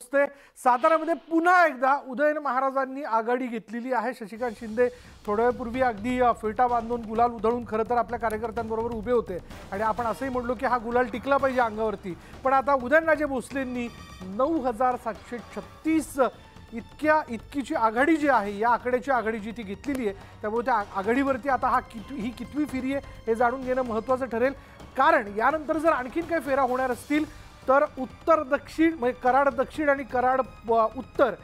पोहोचते। साताऱ्यामध्ये पुन्हा एकदा उदयन महाराजांनी आघाडी घेतलेली आहे। शशिकांत शिंदे थोड्या वेळपूर्वी अगदी फेटा बांधून गुलाल उधळून खरं तर आपल्या कार्यकर्त्यांबरोबर उभे होते आणि आपण असंही म्हणलो की हा गुलाल टिकला पाहिजे अंगावरती। पण आता उदयनराजे भोसलेंनी 9736 इतकीची आघाडी जी आहे, या आकड्याची आघाडी जी ती घेतलेली आहे, त्यामुळे त्या आघाडीवरती आता ही कितवी फेरी आहे हे जाणून घेणं महत्त्वाचं ठरेल। कारण यानंतर जर आणखीन काही फेरा होणार असतील तर उत्तर दक्षिण म्हणजे कराड दक्षिण आणि कराड उत्तर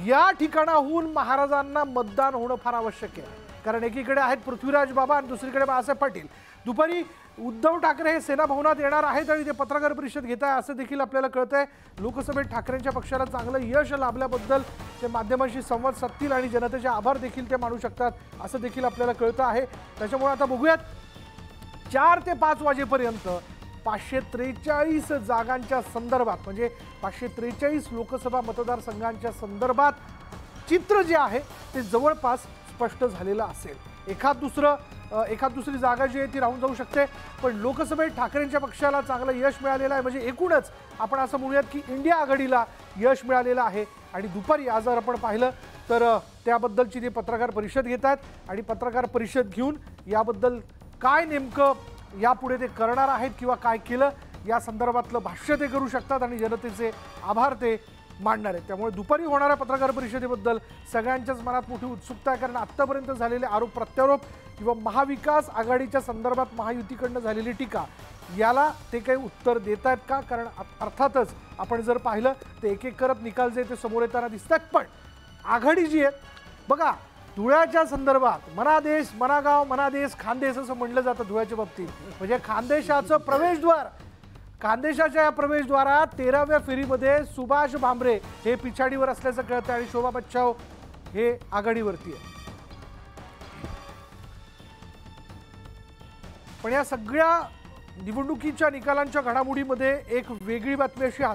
या ठिकाणाहून महाराजांना मतदान होणं फार आवश्यक आहे। कारण एकीकडे आहेत पृथ्वीराज बाबा आणि दुसरीकडे बाळासाहेब पाटील। दुपारी उद्धव ठाकरे हे सेना भवनात येणार आहेत आणि ते पत्रकार परिषद घेत आहे असं देखील आपल्याला कळतंय। लोकसभेत ठाकरेंच्या पक्षाला चांगलं यश लाभल्याबद्दल ते माध्यमांशी संवाद साधतील आणि जनतेचे आभार देखील ते मानू शकतात असं देखील आपल्याला कळतं आहे। त्याच्यामुळे आता बघूयात 4 ते 5 वाजेपर्यंत 543 जागांच्या संदर्भात म्हणजे 543 लोकसभा मतदारसंघांच्या संदर्भात चित्र जे आहे ते जवळपास स्पष्ट झालेलं असेल। एखाद दुसरी जागा जी आहे ती राहून जाऊ शकते, पण लोकसभेत ठाकरेंच्या पक्षाला चांगलं यश मिळालेलं आहे। म्हणजे एकूणच आपण असं म्हणूयात की इंडिया आघाडीला यश मिळालेलं आहे। आणि दुपारी आज जर आपण पाहिलं तर त्याबद्दलची ते पत्रकार परिषद घेत आहेत आणि पत्रकार परिषद घेऊन याबद्दल काय नेमकं यापुढे ते करणार आहेत किंवा काय केलं या संदर्भातलं भाष्य ते करू शकतात आणि जनतेचे आभार ते मांडणार आहेत। त्यामुळे दुपारी होणाऱ्या पत्रकार परिषदेबद्दल सगळ्यांच्याच मनात मोठी उत्सुकता आहे। कारण आत्तापर्यंत झालेले आरोप प्रत्यारोप किंवा महाविकास आघाडीच्या संदर्भात महायुतीकडनं झालेली टीका याला ते काही उत्तर देत आहेत का? कारण अर्थातच आपण जर पाहिलं तर एक एक करत निकाल जे ते समोर येताना दिसतात। पण आघाडी जी आहे बघा, धुळ्याच्या संदर्भात मनादेश मनागाव मनादेश खानदेश असं म्हणलं जातं धुळ्याच्या बाबतीत। म्हणजे खानदेशाचं प्रवेशद्वार, खानदेशाच्या या प्रवेशद्वारात 13व्या फेरीमध्ये सुभाष भामरे हे पिछाडीवर असल्याचं कळतं आणि शोभा बच्चाव हे आघाडीवरती आहे। पण या सगळ्या निवडणुकीच्या निकालांच्या घडामोडीमध्ये एक वेगळी बातमी अशी हात